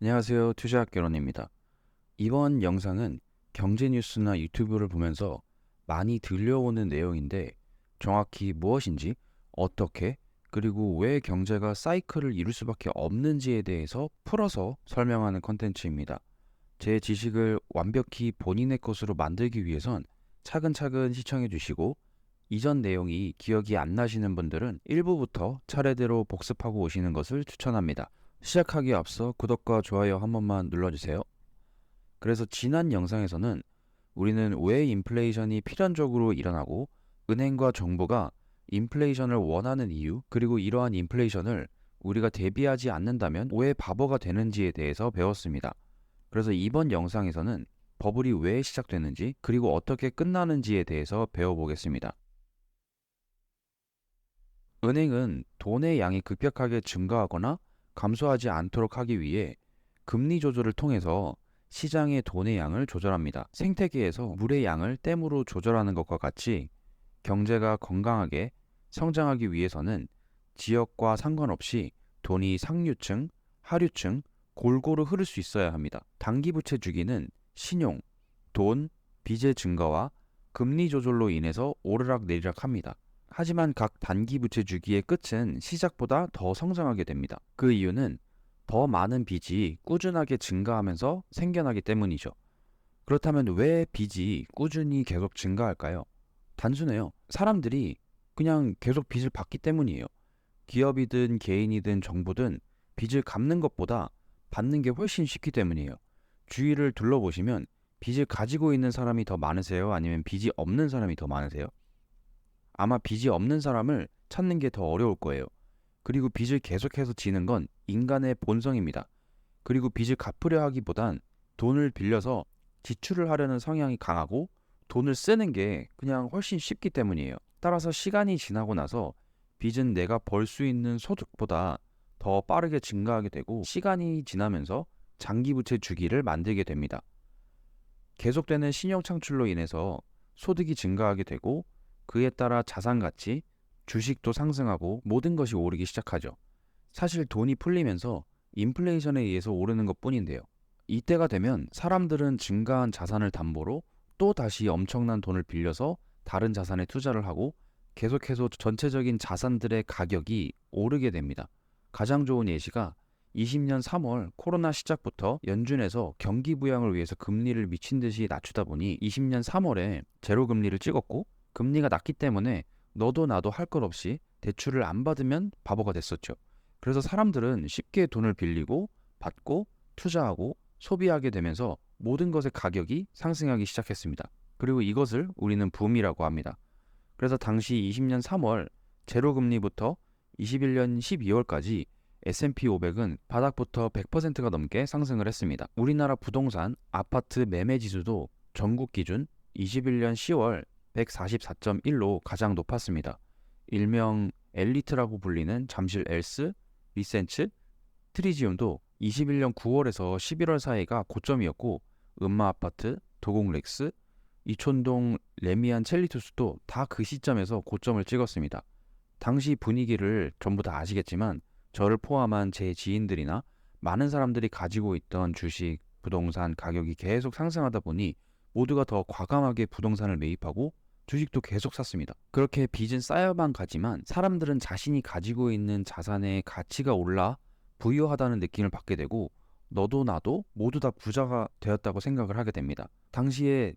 안녕하세요. 투자학개론입니다. 이번 영상은 경제 뉴스나 유튜브를 보면서 많이 들려오는 내용인데 정확히 무엇인지, 어떻게, 그리고 왜 경제가 사이클을 이룰 수밖에 없는지에 대해서 풀어서 설명하는 컨텐츠입니다. 제 지식을 완벽히 본인의 것으로 만들기 위해선 차근차근 시청해 주시고 이전 내용이 기억이 안 나시는 분들은 일부부터 차례대로 복습하고 오시는 것을 추천합니다. 시작하기에 앞서 구독과 좋아요 한 번만 눌러주세요. 그래서 지난 영상에서는 우리는 왜 인플레이션이 필연적으로 일어나고 은행과 정부가 인플레이션을 원하는 이유, 그리고 이러한 인플레이션을 우리가 대비하지 않는다면 왜 바보가 되는지에 대해서 배웠습니다. 그래서 이번 영상에서는 버블이 왜 시작되는지, 그리고 어떻게 끝나는지에 대해서 배워보겠습니다. 은행은 돈의 양이 급격하게 증가하거나 감소하지 않도록 하기 위해 금리 조절을 통해서 시장의 돈의 양을 조절합니다. 생태계에서 물의 양을 댐으로 조절하는 것과 같이 경제가 건강하게 성장하기 위해서는 지역과 상관없이 돈이 상류층, 하류층 골고루 흐를 수 있어야 합니다. 단기 부채 주기는 신용, 돈, 빚의 증가와 금리 조절로 인해서 오르락내리락 합니다. 하지만 각 단기 부채 주기의 끝은 시작보다 더 성장하게 됩니다. 그 이유는 더 많은 빚이 꾸준하게 증가하면서 생겨나기 때문이죠. 그렇다면 왜 빚이 꾸준히 계속 증가할까요? 단순해요. 사람들이 그냥 계속 빚을 받기 때문이에요. 기업이든 개인이든 정부든 빚을 갚는 것보다 받는 게 훨씬 쉽기 때문이에요. 주위를 둘러보시면 빚을 가지고 있는 사람이 더 많으세요? 아니면 빚이 없는 사람이 더 많으세요? 아마 빚이 없는 사람을 찾는 게 더 어려울 거예요. 그리고 빚을 계속해서 지는 건 인간의 본성입니다. 그리고 빚을 갚으려 하기보단 돈을 빌려서 지출을 하려는 성향이 강하고 돈을 쓰는 게 그냥 훨씬 쉽기 때문이에요. 따라서 시간이 지나고 나서 빚은 내가 벌 수 있는 소득보다 더 빠르게 증가하게 되고 시간이 지나면서 장기부채 주기를 만들게 됩니다. 계속되는 신용 창출로 인해서 소득이 증가하게 되고 그에 따라 자산 가치, 주식도 상승하고 모든 것이 오르기 시작하죠. 사실 돈이 풀리면서 인플레이션에 의해서 오르는 것 뿐인데요. 이때가 되면 사람들은 증가한 자산을 담보로 또 다시 엄청난 돈을 빌려서 다른 자산에 투자를 하고 계속해서 전체적인 자산들의 가격이 오르게 됩니다. 가장 좋은 예시가 20년 3월 코로나 시작부터 연준에서 경기 부양을 위해서 금리를 미친 듯이 낮추다 보니 20년 3월에 제로 금리를 찍었고 금리가 낮기 때문에 너도 나도 할 것 없이 대출을 안 받으면 바보가 됐었죠. 그래서 사람들은 쉽게 돈을 빌리고 받고 투자하고 소비하게 되면서 모든 것의 가격이 상승하기 시작했습니다. 그리고 이것을 우리는 붐이라고 합니다. 그래서 당시 20년 3월 제로금리부터 21년 12월까지 S&P 500은 바닥부터 100%가 넘게 상승을 했습니다. 우리나라 부동산 아파트 매매 지수도 전국 기준 21년 10월 144.1로 가장 높았습니다. 일명 엘리트라고 불리는 잠실 엘스, 리센츠, 트리지움도 21년 9월에서 11월 사이가 고점이었고 음마 아파트, 도곡 렉스, 이촌동 레미안 첼리투스도 다 그 시점에서 고점을 찍었습니다. 당시 분위기를 전부 다 아시겠지만 저를 포함한 제 지인들이나 많은 사람들이 가지고 있던 주식, 부동산 가격이 계속 상승하다 보니 모두가 더 과감하게 부동산을 매입하고 주식도 계속 샀습니다. 그렇게 빚은 쌓여만 가지만 사람들은 자신이 가지고 있는 자산의 가치가 올라 부유하다는 느낌을 받게 되고 너도 나도 모두 다 부자가 되었다고 생각을 하게 됩니다. 당시에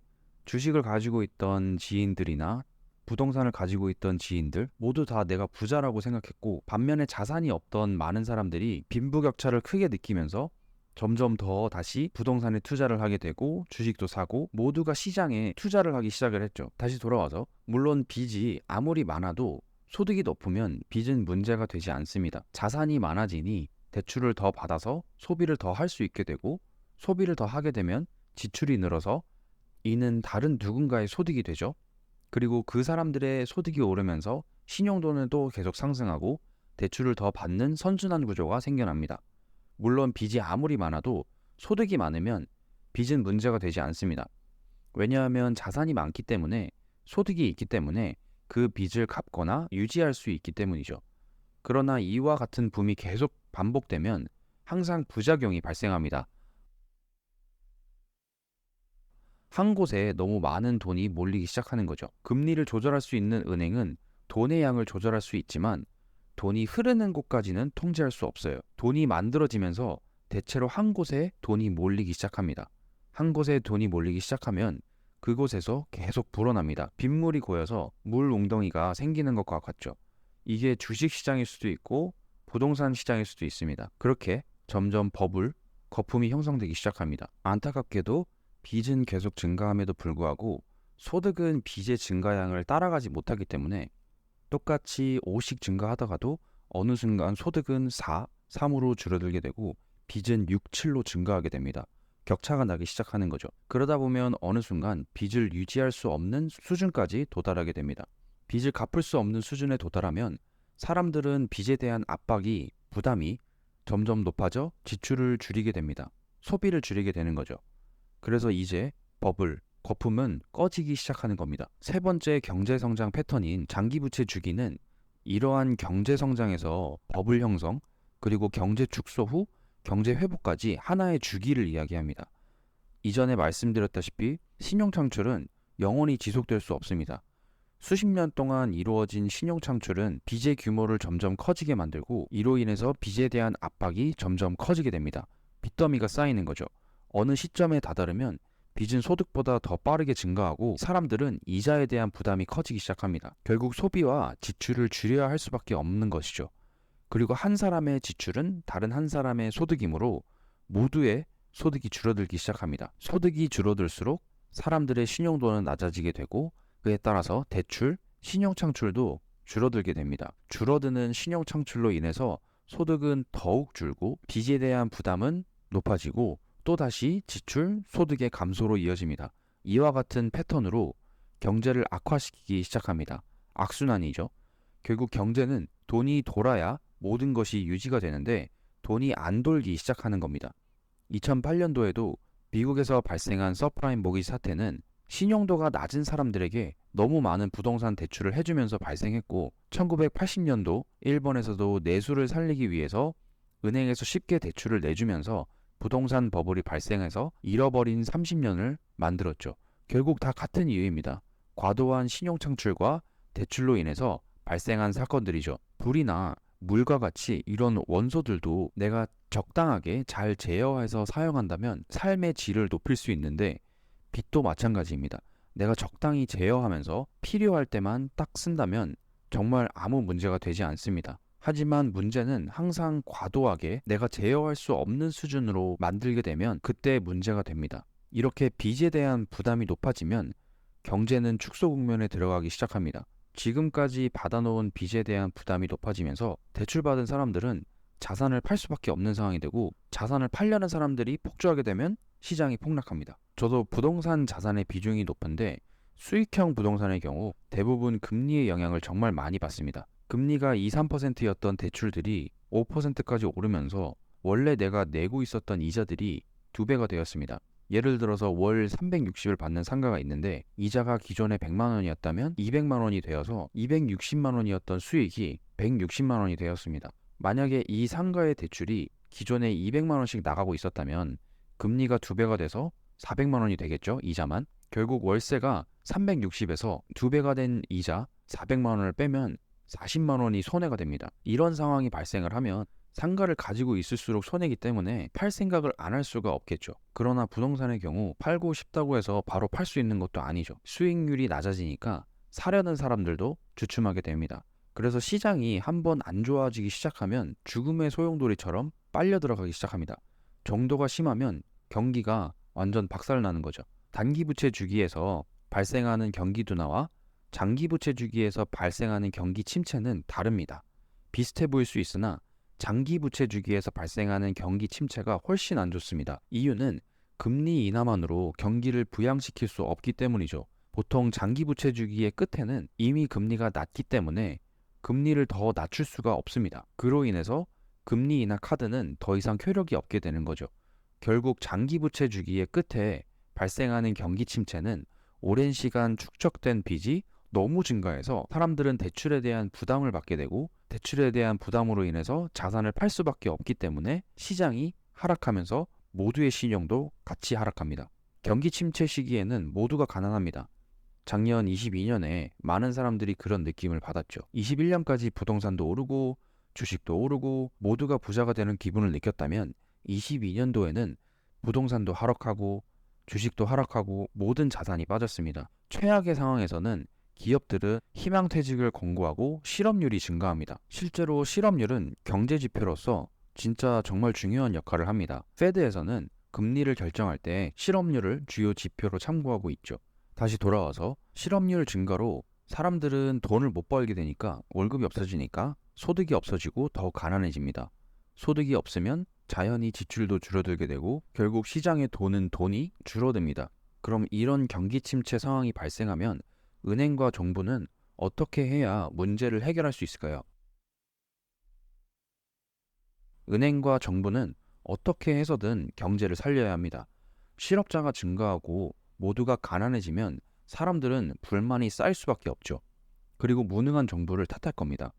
주식을 가지고 있던 지인들이나 부동산을 가지고 있던 지인들 모두 다 내가 부자라고 생각했고 반면에 자산이 없던 많은 사람들이 빈부격차를 크게 느끼면서 점점 더 다시 부동산에 투자를 하게 되고 주식도 사고 모두가 시장에 투자를 하기 시작을 했죠. 다시 돌아와서 물론 빚이 아무리 많아도 소득이 높으면 빚은 문제가 되지 않습니다. 자산이 많아지니 대출을 더 받아서 소비를 더 할 수 있게 되고 소비를 더 하게 되면 지출이 늘어서 이는 다른 누군가의 소득이 되죠. 그리고 그 사람들의 소득이 오르면서 신용도는 또 계속 상승하고 대출을 더 받는 선순환 구조가 생겨납니다. 물론 빚이 아무리 많아도 소득이 많으면 빚은 문제가 되지 않습니다. 왜냐하면 자산이 많기 때문에 소득이 있기 때문에 그 빚을 갚거나 유지할 수 있기 때문이죠. 그러나 이와 같은 붐이 계속 반복되면 항상 부작용이 발생합니다. 한 곳에 너무 많은 돈이 몰리기 시작하는 거죠. 금리를 조절할 수 있는 은행은 돈의 양을 조절할 수 있지만 돈이 흐르는 곳까지는 통제할 수 없어요. 돈이 만들어지면서 대체로 한 곳에 돈이 몰리기 시작합니다. 한 곳에 돈이 몰리기 시작하면 그곳에서 계속 불어납니다. 빗물이 고여서 물 웅덩이가 생기는 것과 같죠. 이게 주식 시장일 수도 있고 부동산 시장일 수도 있습니다. 그렇게 점점 버블, 거품이 형성되기 시작합니다. 안타깝게도 빚은 계속 증가함에도 불구하고 소득은 빚의 증가량을 따라가지 못하기 때문에 똑같이 5씩 증가하다가도 어느 순간 소득은 4, 3으로 줄어들게 되고 빚은 6, 7로 증가하게 됩니다. 격차가 나기 시작하는 거죠. 그러다 보면 어느 순간 빚을 유지할 수 없는 수준까지 도달하게 됩니다. 빚을 갚을 수 없는 수준에 도달하면 사람들은 빚에 대한 압박이, 부담이 점점 높아져 지출을 줄이게 됩니다. 소비를 줄이게 되는 거죠. 그래서 이제 버블, 거품은 꺼지기 시작하는 겁니다. 세 번째 경제성장 패턴인 장기부채 주기는 이러한 경제성장에서 버블 형성, 그리고 경제 축소 후 경제 회복까지 하나의 주기를 이야기합니다. 이전에 말씀드렸다시피 신용창출은 영원히 지속될 수 없습니다. 수십 년 동안 이루어진 신용창출은 빚의 규모를 점점 커지게 만들고 이로 인해서 빚에 대한 압박이 점점 커지게 됩니다. 빚더미가 쌓이는 거죠. 어느 시점에 다다르면 빚은 소득보다 더 빠르게 증가하고 사람들은 이자에 대한 부담이 커지기 시작합니다. 결국 소비와 지출을 줄여야 할 수밖에 없는 것이죠. 그리고 한 사람의 지출은 다른 한 사람의 소득이므로 모두의 소득이 줄어들기 시작합니다. 소득이 줄어들수록 사람들의 신용도는 낮아지게 되고 그에 따라서 대출, 신용 창출도 줄어들게 됩니다. 줄어드는 신용 창출로 인해서 소득은 더욱 줄고 빚에 대한 부담은 높아지고 또다시 지출, 소득의 감소로 이어집니다. 이와 같은 패턴으로 경제를 악화시키기 시작합니다. 악순환이죠. 결국 경제는 돈이 돌아야 모든 것이 유지가 되는데 돈이 안 돌기 시작하는 겁니다. 2008년도에도 미국에서 발생한 서프라임 모기지 사태는 신용도가 낮은 사람들에게 너무 많은 부동산 대출을 해주면서 발생했고 1980년도 일본에서도 내수를 살리기 위해서 은행에서 쉽게 대출을 내주면서 부동산 버블이 발생해서 잃어버린 30년을 만들었죠. 결국 다 같은 이유입니다. 과도한 신용 창출과 대출로 인해서 발생한 사건들이죠. 불이나 물과 같이 이런 원소들도 내가 적당하게 잘 제어해서 사용한다면 삶의 질을 높일 수 있는데 빚도 마찬가지입니다. 내가 적당히 제어하면서 필요할 때만 딱 쓴다면 정말 아무 문제가 되지 않습니다. 하지만 문제는 항상 과도하게 내가 제어할 수 없는 수준으로 만들게 되면 그때 문제가 됩니다. 이렇게 빚에 대한 부담이 높아지면 경제는 축소 국면에 들어가기 시작합니다. 지금까지 받아놓은 빚에 대한 부담이 높아지면서 대출받은 사람들은 자산을 팔 수밖에 없는 상황이 되고 자산을 팔려는 사람들이 폭주하게 되면 시장이 폭락합니다. 저도 부동산 자산의 비중이 높은데 수익형 부동산의 경우 대부분 금리의 영향을 정말 많이 받습니다. 금리가 2, 3%였던 대출들이 5%까지 오르면서 원래 내가 내고 있었던 이자들이 2배가 되었습니다. 예를 들어서 월 360을 받는 상가가 있는데 이자가 기존에 100만 원이었다면 200만 원이 되어서 260만 원이었던 수익이 160만 원이 되었습니다. 만약에 이 상가의 대출이 기존에 200만 원씩 나가고 있었다면 금리가 2배가 돼서 400만 원이 되겠죠, 이자만. 결국 월세가 360에서 2배가 된 이자 400만 원을 빼면 40만 원이 손해가 됩니다. 이런 상황이 발생을 하면 상가를 가지고 있을수록 손해이기 때문에 팔 생각을 안 할 수가 없겠죠. 그러나 부동산의 경우 팔고 싶다고 해서 바로 팔 수 있는 것도 아니죠. 수익률이 낮아지니까 사려는 사람들도 주춤하게 됩니다. 그래서 시장이 한번 안 좋아지기 시작하면 죽음의 소용돌이처럼 빨려 들어가기 시작합니다. 정도가 심하면 경기가 완전 박살나는 거죠. 단기 부채 주기에서 발생하는 경기 둔화와 장기 부채 주기에서 발생하는 경기 침체는 다릅니다. 비슷해 보일 수 있으나 장기 부채 주기에서 발생하는 경기 침체가 훨씬 안 좋습니다. 이유는 금리 인하만으로 경기를 부양시킬 수 없기 때문이죠. 보통 장기 부채 주기의 끝에는 이미 금리가 낮기 때문에 금리를 더 낮출 수가 없습니다. 그로 인해서 금리 인하 카드는 더 이상 효력이 없게 되는 거죠. 결국 장기 부채 주기의 끝에 발생하는 경기 침체는 오랜 시간 축적된 빚이 너무 증가해서 사람들은 대출에 대한 부담을 받게 되고 대출에 대한 부담으로 인해서 자산을 팔 수밖에 없기 때문에 시장이 하락하면서 모두의 신용도 같이 하락합니다. 경기 침체 시기에는 모두가 가난합니다. 작년 22년에 많은 사람들이 그런 느낌을 받았죠. 21년까지 부동산도 오르고 주식도 오르고 모두가 부자가 되는 기분을 느꼈다면 22년도에는 부동산도 하락하고 주식도 하락하고 모든 자산이 빠졌습니다. 최악의 상황에서는 기업들은 희망퇴직을 권고하고 실업률이 증가합니다. 실제로 실업률은 경제 지표로서 진짜 정말 중요한 역할을 합니다. 페드에서는 금리를 결정할 때 실업률을 주요 지표로 참고하고 있죠. 다시 돌아와서 실업률 증가로 사람들은 돈을 못 벌게 되니까 월급이 없어지니까 소득이 없어지고 더 가난해집니다. 소득이 없으면 자연히 지출도 줄어들게 되고 결국 시장에 도는 돈이 줄어듭니다. 그럼 이런 경기 침체 상황이 발생하면 은행과 정부는 어떻게 해야 문제를 해결할 수 있을까요? 은행과 정부는 어떻게 해서든 경제를 살려야 합니다. 실업자가 증가하고 모두가 가난해지면 사람들은 불만이 쌓일 수밖에 없죠. 그리고 무능한 정부를 탓할 겁니다.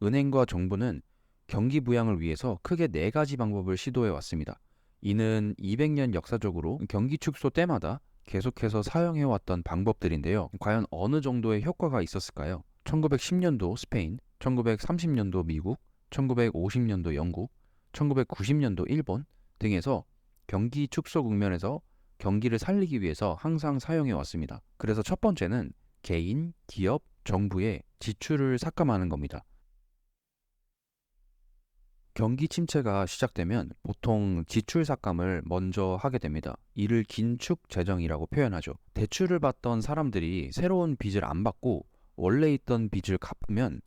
은행과 정부는 경기 부양을 위해서 크게 네 가지 방법을 시도해 왔습니다. 이는 200년 역사적으로 경기 축소 때마다 계속해서 사용해 왔던 방법들인데요. 과연 어느 정도의 효과가 있었을까요? 1910년도 스페인, 1930년도 미국, 1950년도 영국, 1990년도 일본 등에서 경기 축소 국면에서 경기를 살리기 위해서 항상 사용해 왔습니다. 그래서 첫 번째는 개인, 기업, 정부의 지출을 삭감하는 겁니다. 경기 침체가 시작되면 보통 지출 삭감을 먼저 하게 됩니다. 이를 긴축 재정이라고 표현하죠. 대출을 받던 사람들이 새로운 빚을 안 받고 원래 있던 빚을 갚으면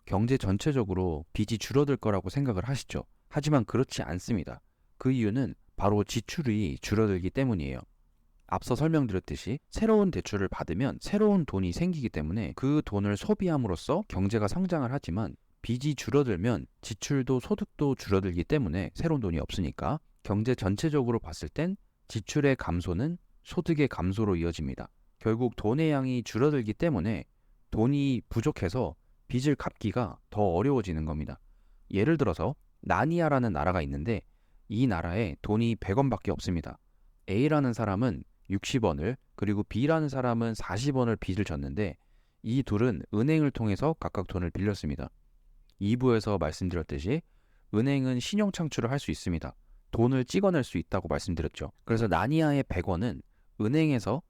경제 전체적으로 빚이 줄어들 거라고 생각을 하시죠. 하지만 그렇지 않습니다. 그 이유는 바로 지출이 줄어들기 때문이에요. 앞서 설명드렸듯이 새로운 대출을 받으면 새로운 돈이 생기기 때문에 그 돈을 소비함으로써 경제가 성장을 하지만 빚이 줄어들면 지출도 소득도 줄어들기 때문에 새로운 돈이 없으니까 경제 전체적으로 봤을 땐 지출의 감소는 소득의 감소로 이어집니다. 결국 돈의 양이 줄어들기 때문에 돈이 부족해서 빚을 갚기가 더 어려워지는 겁니다. 예를 들어서 나니아라는 나라가 있는데 이 나라에 돈이 100원밖에 없습니다. A라는 사람은 60원을 그리고 B라는 사람은 40원을 빚을 졌는데 이 둘은 은행을 통해서 각각 돈을 빌렸습니다. 2부에서 말씀드렸듯이 은행은 신용 창출을 할 수 있습니다. 돈을 찍어낼 수 있다고 말씀드렸죠. 그래서 나니아의 100원은 은행에서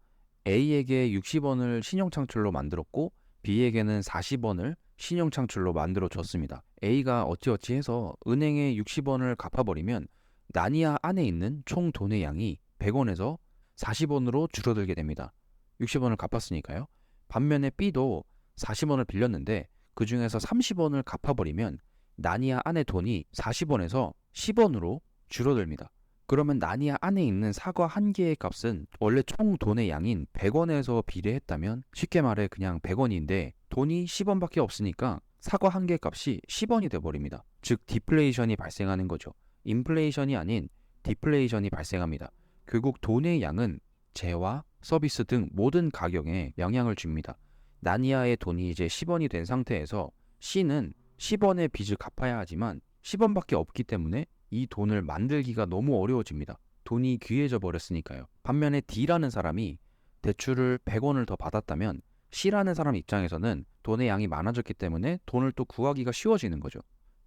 A에게 60원을 신용 창출로 만들었고 B에게는 40원을 신용 창출로 만들어 줬습니다. A가 어찌어찌 해서 은행에 60원을 갚아버리면 나니아 안에 있는 총 돈의 양이 100원에서 40원으로 줄어들게 됩니다. 60원을 갚았으니까요. 반면에 B도 40원을 빌렸는데 그 중에서 30원을 갚아버리면 나니아 안의 돈이 40원에서 10원으로 줄어듭니다. 그러면 나니아 안에 있는 사과 한 개의 값은 원래 총 돈의 양인 100원에서 비례했다면 쉽게 말해 그냥 100원인데 돈이 10원밖에 없으니까 사과 한 개 값이 10원이 돼버립니다. 즉 디플레이션이 발생하는 거죠. 인플레이션이 아닌 디플레이션이 발생합니다. 결국 돈의 양은 재화, 서비스 등 모든 가격에 영향을 줍니다. 나니아의 돈이 이제 10원이 된 상태에서 C는 10원의 빚을 갚아야 하지만 10원밖에 없기 때문에 이 돈을 만들기가 너무 어려워집니다. 돈이 귀해져 버렸으니까요. 반면에 D라는 사람이 대출을 100원을 더 받았다면 C라는 사람 입장에서는 돈의 양이 많아졌기 때문에 돈을 또 구하기가 쉬워지는 거죠.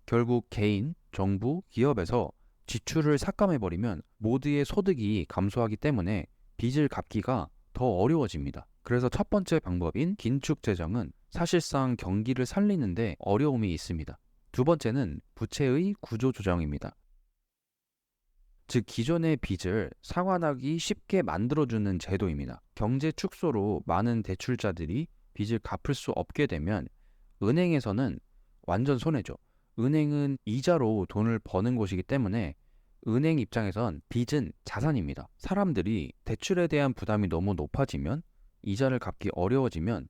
결국 개인, 정부, 기업에서 지출을 삭감해버리면 모두의 소득이 감소하기 때문에 빚을 갚기가 더 어려워집니다. 그래서 첫 번째 방법인 긴축 재정은 사실상 경기를 살리는데 어려움이 있습니다. 두 번째는 부채의 구조 조정입니다. 즉 기존의 빚을 상환하기 쉽게 만들어주는 제도입니다. 경제 축소로 많은 대출자들이 빚을 갚을 수 없게 되면 은행에서는 완전 손해죠. 은행은 이자로 돈을 버는 곳이기 때문에 은행 입장에선 빚은 자산입니다. 사람들이 대출에 대한 부담이 너무 높아지면 이자를 갚기 어려워지면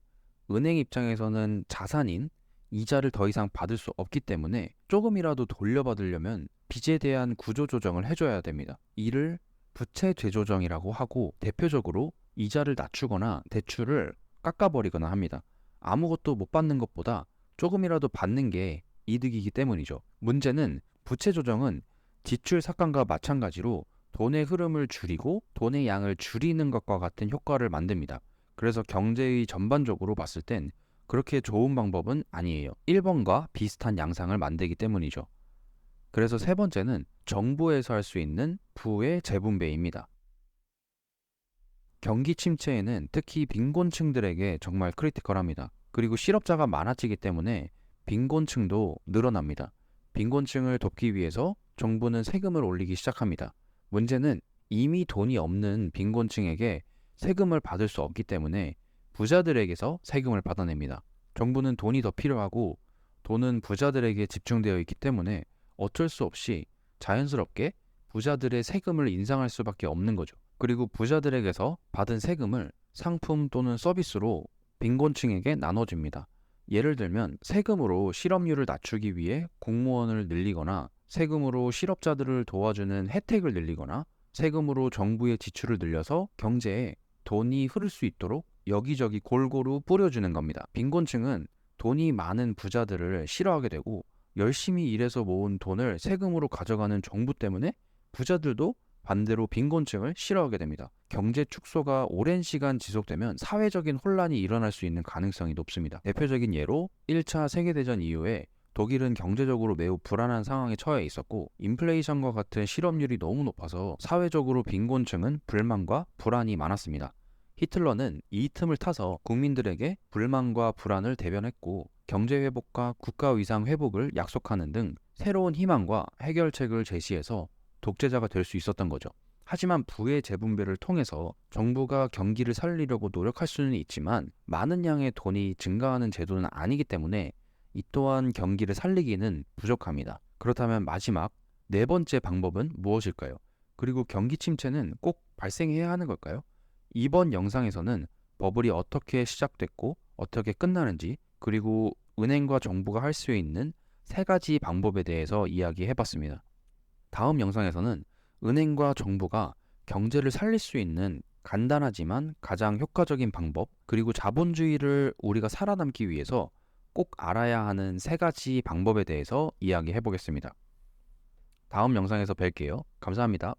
은행 입장에서는 자산인 이자를 더 이상 받을 수 없기 때문에 조금이라도 돌려받으려면 빚에 대한 구조조정을 해줘야 됩니다. 이를 부채 되조정이라고 하고 대표적으로 이자를 낮추거나 대출을 깎아버리거나 합니다. 아무것도 못 받는 것보다 조금이라도 받는 게 이득이기 때문이죠. 문제는 부채 조정은 지출 삭감과 마찬가지로 돈의 흐름을 줄이고 돈의 양을 줄이는 것과 같은 효과를 만듭니다. 그래서 경제의 전반적으로 봤을 땐 그렇게 좋은 방법은 아니에요. 1번과 비슷한 양상을 만들기 때문이죠. 그래서 세 번째는 정부에서 할 수 있는 부의 재분배입니다. 경기 침체에는 특히 빈곤층들에게 정말 크리티컬합니다. 그리고 실업자가 많아지기 때문에 빈곤층도 늘어납니다. 빈곤층을 돕기 위해서 정부는 세금을 올리기 시작합니다. 문제는 이미 돈이 없는 빈곤층에게 세금을 받을 수 없기 때문에 부자들에게서 세금을 받아냅니다. 정부는 돈이 더 필요하고 돈은 부자들에게 집중되어 있기 때문에 어쩔 수 없이 자연스럽게 부자들의 세금을 인상할 수밖에 없는 거죠. 그리고 부자들에게서 받은 세금을 상품 또는 서비스로 빈곤층에게 나눠줍니다. 예를 들면 세금으로 실업률을 낮추기 위해 공무원을 늘리거나 세금으로 실업자들을 도와주는 혜택을 늘리거나 세금으로 정부의 지출을 늘려서 경제에 돈이 흐를 수 있도록 여기저기 골고루 뿌려주는 겁니다. 빈곤층은 돈이 많은 부자들을 싫어하게 되고 열심히 일해서 모은 돈을 세금으로 가져가는 정부 때문에 부자들도 반대로 빈곤층을 싫어하게 됩니다. 경제 축소가 오랜 시간 지속되면 사회적인 혼란이 일어날 수 있는 가능성이 높습니다. 대표적인 예로 1차 세계대전 이후에 독일은 경제적으로 매우 불안한 상황에 처해 있었고 인플레이션과 같은 실업률이 너무 높아서 사회적으로 빈곤층은 불만과 불안이 많았습니다. 히틀러는 이 틈을 타서 국민들에게 불만과 불안을 대변했고 경제 회복과 국가 위상 회복을 약속하는 등 새로운 희망과 해결책을 제시해서 독재자가 될 수 있었던 거죠. 하지만 부의 재분배를 통해서 정부가 경기를 살리려고 노력할 수는 있지만 많은 양의 돈이 증가하는 제도는 아니기 때문에 이 또한 경기를 살리기는 부족합니다. 그렇다면 마지막 네 번째 방법은 무엇일까요? 그리고 경기 침체는 꼭 발생해야 하는 걸까요? 이번 영상에서는 버블이 어떻게 시작됐고 어떻게 끝나는지 그리고 은행과 정부가 할 수 있는 세 가지 방법에 대해서 이야기해봤습니다. 다음 영상에서는 은행과 정부가 경제를 살릴 수 있는 간단하지만 가장 효과적인 방법, 그리고 자본주의를 우리가 살아남기 위해서 꼭 알아야 하는 세 가지 방법에 대해서 이야기해 보겠습니다. 다음 영상에서 뵐게요. 감사합니다.